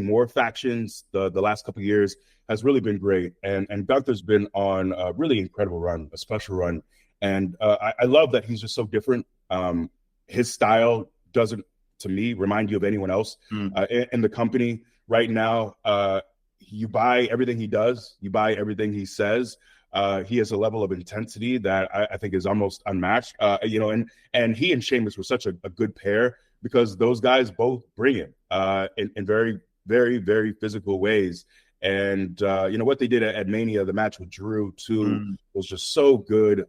more factions the last couple of years has really been great. And Gunther's been on a really incredible run, a special run. And I love that he's just so different. His style doesn't, to me, remind you of anyone else in the company right now. You buy everything he does. You buy everything he says. He has a level of intensity that I think is almost unmatched. And he and Sheamus were such a good pair because those guys both bring it in very, very, very physical ways. And, what they did at Mania, the match with Drew, too, was just so good.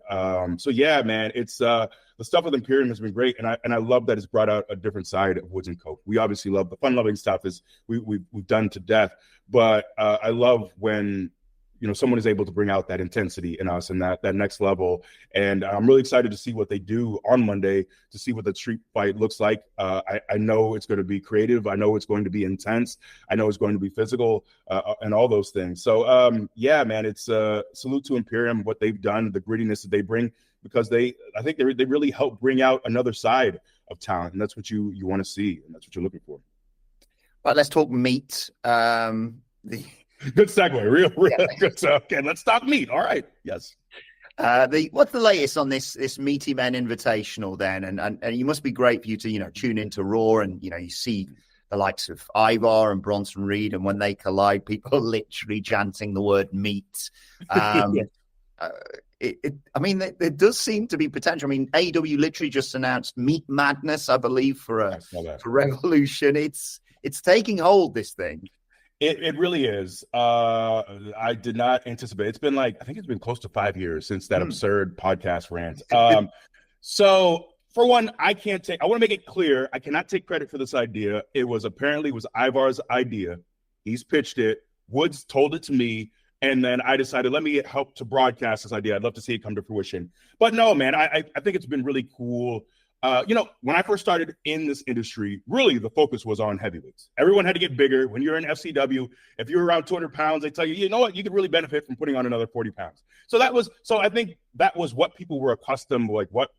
So, yeah, man, it's the stuff with Imperium has been great. And I love that it's brought out a different side of Woods and Cope. We obviously love the fun-loving stuff is we've done to death. But I love when, someone is able to bring out that intensity in us and that next level. And I'm really excited to see what they do on Monday, to see what the street fight looks like. I know it's going to be creative. I know it's going to be intense. I know it's going to be physical and all those things. So, yeah, man, it's salute to Imperium, what they've done, the grittiness that they bring, because I think they really help bring out another side of talent. And that's what you want to see. And that's what you're looking for. Right, let's talk meat. Good segue, real good. So, okay, let's talk meat. All right, yes. What's the latest on this Meaty Men Invitational then? And you must be great for you to tune into Raw and you see the likes of Ivar and Bronson Reed, and when they collide, people are literally chanting the word meat. I mean, there does seem to be potential. I mean, AEW literally just announced Meat Madness, I believe, for Revolution. It's taking hold, this thing. It really is. I did not anticipate. It's been I think it's been close to 5 years since that absurd podcast rant. So for one, I want to make it clear, I cannot take credit for this idea. It was Ivar's idea. He's pitched it. Woods told it to me. And then I decided, let me help to broadcast this idea. I'd love to see it come to fruition. But no, man, I think it's been really cool. When I first started in this industry, really the focus was on heavyweights. Everyone had to get bigger. When you're in FCW, if you're around 200 pounds, they tell you, you know what, you could really benefit from putting on another 40 pounds. So I think that was what people were accustomed, what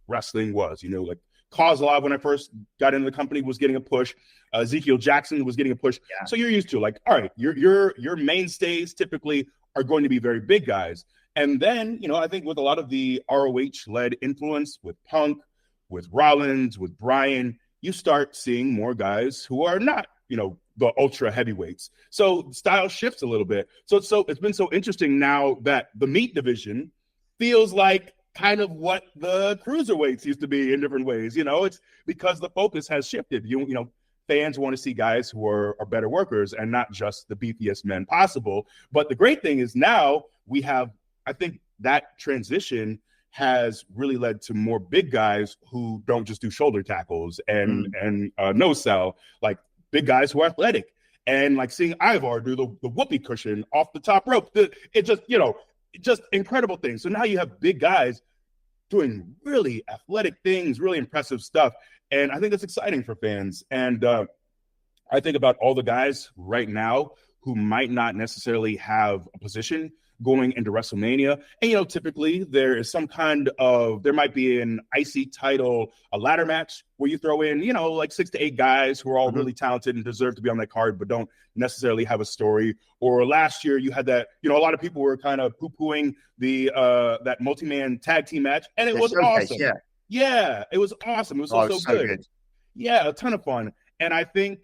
wrestling was. Like Kozlov, when I first got into the company, was getting a push. Ezekiel Jackson was getting a push. Yeah. So you're used to like, all right, your mainstays typically are going to be very big guys. And then, I think with a lot of the ROH-led influence with Punk, with Rollins, with Bryan, you start seeing more guys who are not, the ultra heavyweights. So style shifts a little bit. So it's been so interesting now that the meat division feels like kind of what the cruiserweights used to be in different ways. It's because the focus has shifted. Fans want to see guys who are better workers and not just the beefiest men possible. But the great thing is now we have, I think that transition has really led to more big guys who don't just do shoulder tackles and no sell, like big guys who are athletic. And like seeing Ivar do the whoopee cushion off the top rope, it just, just incredible things. So now you have big guys doing really athletic things, really impressive stuff. And I think that's exciting for fans. And I think about all the guys right now who might not necessarily have a position going into WrestleMania. And, typically there is there might be an IC title, a ladder match where you throw in, like 6 to 8 guys who are all really talented and deserve to be on that card, but don't necessarily have a story. Or last year you had that, a lot of people were kind of poo-pooing that multi-man tag team match. And it was awesome. Yeah, it was awesome. It was so good. Yeah, a ton of fun. And I think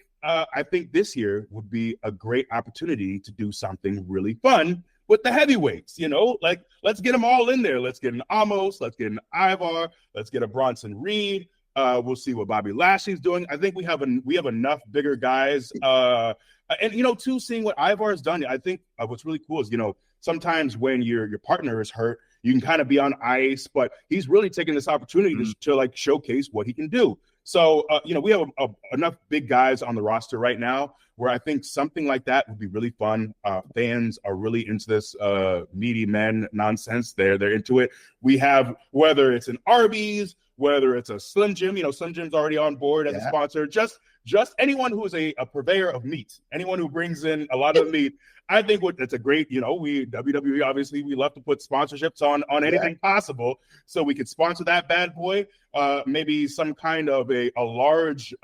this year would be a great opportunity to do something really fun with the heavyweights, like let's get them all in there. Let's get an Amos, let's get an Ivar, let's get a Bronson Reed. We'll see what Bobby Lashley's doing. I think we have enough bigger guys. And too, seeing what Ivar has done, I think what's really cool is, sometimes when your partner is hurt, you can kind of be on ice, but he's really taking this opportunity to like showcase what he can do. So, we have enough big guys on the roster right now where I think something like that would be really fun. Fans are really into this Meaty Men nonsense. They're into it. We have, whether it's an Arby's, whether it's a Slim Jim, Slim Jim's already on board as a sponsor. Just anyone who is a purveyor of meat, anyone who brings in a lot of meat. I think it's a great, WWE, obviously, we love to put sponsorships on anything possible. So we could sponsor that bad boy. Maybe some kind of a large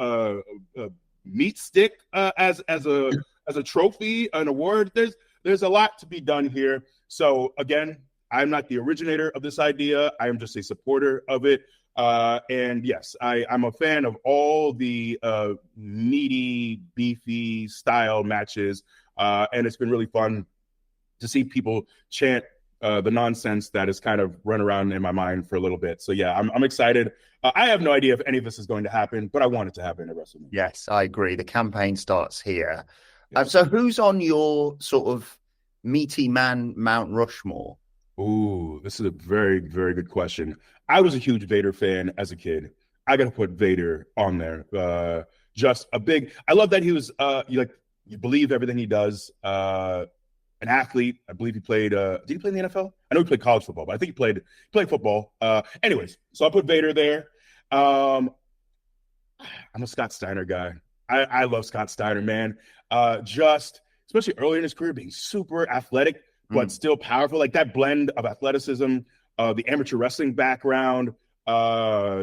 meat stick as a trophy, an award. There's a lot to be done here. So again, I'm not the originator of this idea. I am just a supporter of it. And yes, I'm a fan of all the meaty, beefy style matches. And it's been really fun to see people chant the nonsense that has kind of run around in my mind for a little bit. So yeah, I'm excited. I have no idea if any of this is going to happen, but I want it to happen at WrestleMania. Yes, I agree. The campaign starts here. So who's on your sort of meaty man Mount Rushmore? Ooh, this is a very, very good question. I was a huge Vader fan as a kid. I got to put Vader on there. I love that he was you believe everything he does. An athlete. I believe he played. Did he play in the NFL? I know he played college football, but I think he played football. Anyways, so I put Vader there. I'm a Scott Steiner guy. I love Scott Steiner, man. Especially early in his career, being super athletic but still powerful. Like that blend of athleticism, the amateur wrestling background,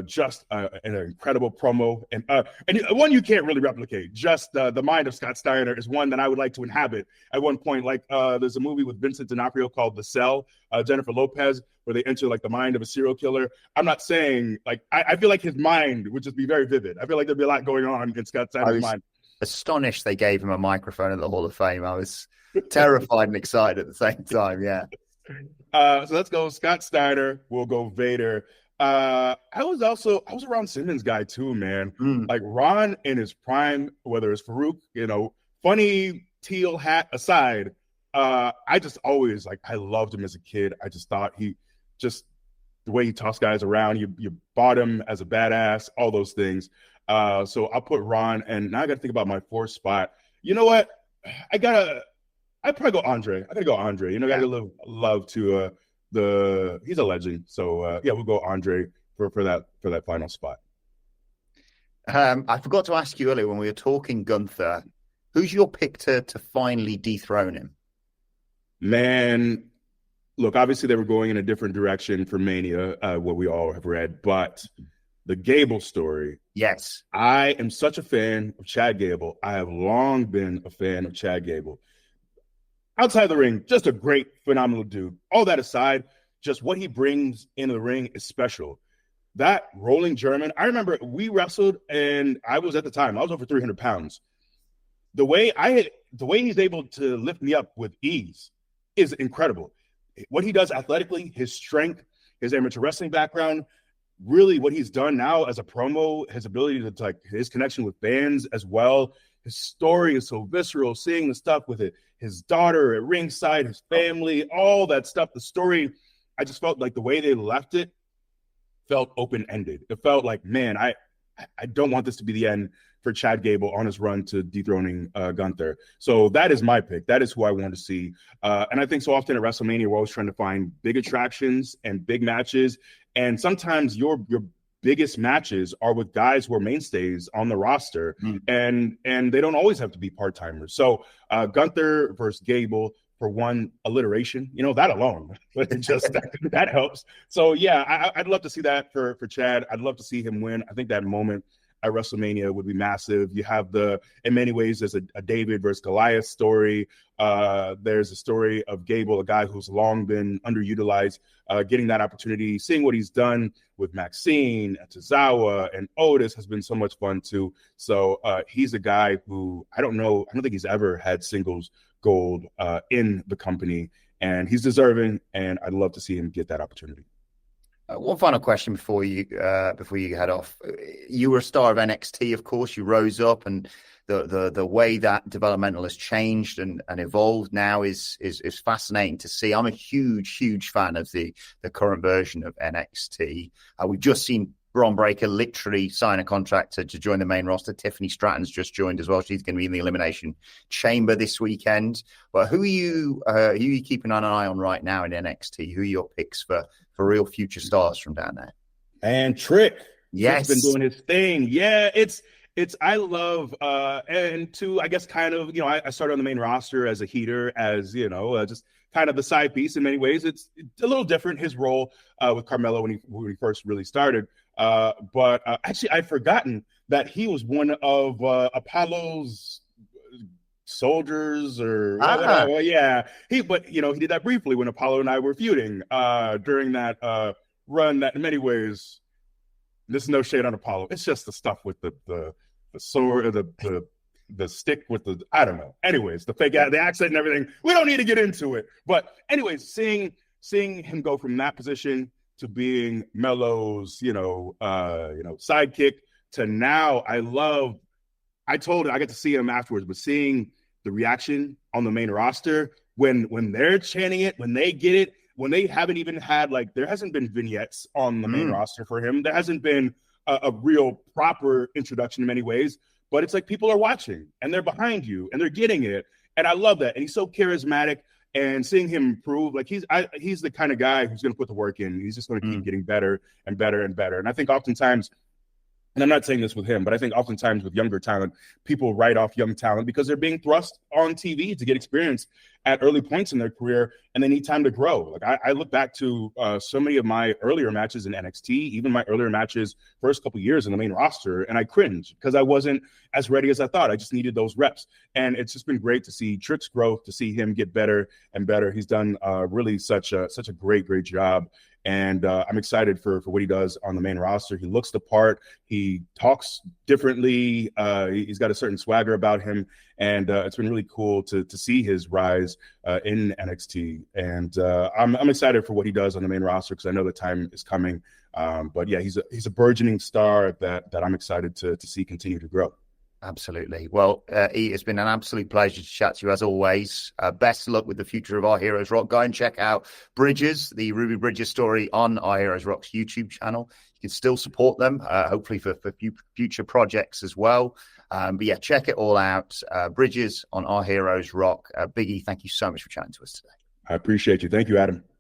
just an incredible promo, and one you can't really replicate. Just the mind of Scott Steiner is one that I would like to inhabit at one point. Like there's a movie with Vincent D'Onofrio called The Cell, Jennifer Lopez, where they enter like the mind of a serial killer. I'm not saying like I feel like his mind would just be very vivid. I feel like there'd be a lot going on in Scott Steiner's mind. Astonished they gave him a microphone at the Hall of Fame. I was terrified and excited at the same time. Yeah. So let's go Scott Steiner. We'll go Vader. I was a Ron Simmons guy too, man. Like Ron in his prime, whether it's Farouk, funny teal hat aside, I just always I loved him as a kid. I just thought he just the way he tossed guys around, you bought him as a badass, all those things. So I'll put Ron, and now I got to think about my fourth spot. You know what? I'd probably go Andre. I gotta go Andre. Gotta love to he's a legend. So we'll go Andre for that final spot. I forgot to ask you earlier when we were talking Gunther, who's your pick to finally dethrone him? Man, Look, obviously they were going in a different direction for Mania, what we all have read, but the Gable story. Yes. I am such a fan of Chad Gable. I have long been a fan of Chad Gable. Outside the ring, just a great, phenomenal dude. All that aside, just what he brings into the ring is special. That rolling German, I remember we wrestled, and I was at the time, I was over 300 pounds. The way he's able to lift me up with ease is incredible. What he does athletically, his strength, his amateur wrestling background, really what he's done now as a promo, his ability to like his connection with fans as well. His story is so visceral, seeing the stuff with it, his daughter at ringside, his family, all that stuff. The story, I just felt like the way they left it felt open-ended. It felt like, man, I don't want this to be the end for Chad Gable on his run to dethroning Gunther. So that is my pick. That is who I want to see. And I think so often at WrestleMania, we're always trying to find big attractions and big matches. And sometimes your biggest matches are with guys who are mainstays on the roster, and they don't always have to be part-timers. So Gunther versus Gable, for one, alliteration, that alone, just that helps. So yeah, I'd love to see that for Chad. I'd love to see him win. I think that moment at WrestleMania would be massive. You have in many ways, there's a David versus Goliath story. There's a story of Gable, a guy who's long been underutilized, getting that opportunity, seeing what he's done with Maxine and Tozawa and Otis has been so much fun too. So he's a guy who I don't think he's ever had singles gold in the company, and he's deserving, and I'd love to see him get that opportunity. One final question before you head off. You were a star of NXT, of course. You rose up, and the way that developmental has changed and evolved now is fascinating to see. I'm a huge fan of the current version of NXT. We've just seen Bron Breakker literally sign a contract to join the main roster. Tiffany Stratton's just joined as well. She's going to be in the Elimination Chamber this weekend. But who are you keeping an eye on right now in NXT? Who are your picks for real future stars from down there? And Trick. Yes. Trick's been doing his thing. Yeah, it's I love and to I guess kind of I started on the main roster as a heater, as just kind of the side piece in many ways. It's a little different, his role with Carmelo when he first really started. But actually, I'd forgotten that he was one of Apollo's soldiers or whatever. Yeah, he did that briefly when Apollo and I were feuding during that run. That in many ways, there's no shade on Apollo. It's just the stuff with the sword, the stick with the I don't know. Anyways, the accent and everything. We don't need to get into it. But anyways, seeing him go from that position to being Melo's, sidekick to now, I told him I get to see him afterwards, but seeing the reaction on the main roster when they're chanting it, when they get it, when they haven't even had there hasn't been vignettes on the main roster for him. There hasn't been a real proper introduction in many ways, but it's like people are watching and they're behind you and they're getting it. And I love that. And he's so charismatic. And seeing him improve, he's the kind of guy who's going to put the work in. He's just going to keep getting better and better and better. And I think oftentimes, and I'm not saying this with him, but I think oftentimes with younger talent, people write off young talent because they're being thrust on TV to get experience at early points in their career, and they need time to grow. I look back to so many of my earlier matches in NXT, even my earlier matches first couple years in the main roster, and I cringe because I wasn't as ready as I thought. I just needed those reps, and it's just been great to see Trick's growth, to see him get better and better. He's done really such a great job. And I'm excited for what he does on the main roster. He looks the part. He talks differently. He's got a certain swagger about him. And it's been really cool to see his rise in NXT. And I'm excited for what he does on the main roster because I know the time is coming. But yeah, he's a burgeoning star that I'm excited to see continue to grow. Absolutely. Well, E, it's been an absolute pleasure to chat to you as always. Best of luck with the future of Our Heroes Rock. Go and check out Bridges, the Ruby Bridges story on Our Heroes Rock's YouTube channel. You can still support them, hopefully for future projects as well. But yeah, check it all out. Bridges on Our Heroes Rock. Big E, thank you so much for chatting to us today. I appreciate you. Thank you, Adam.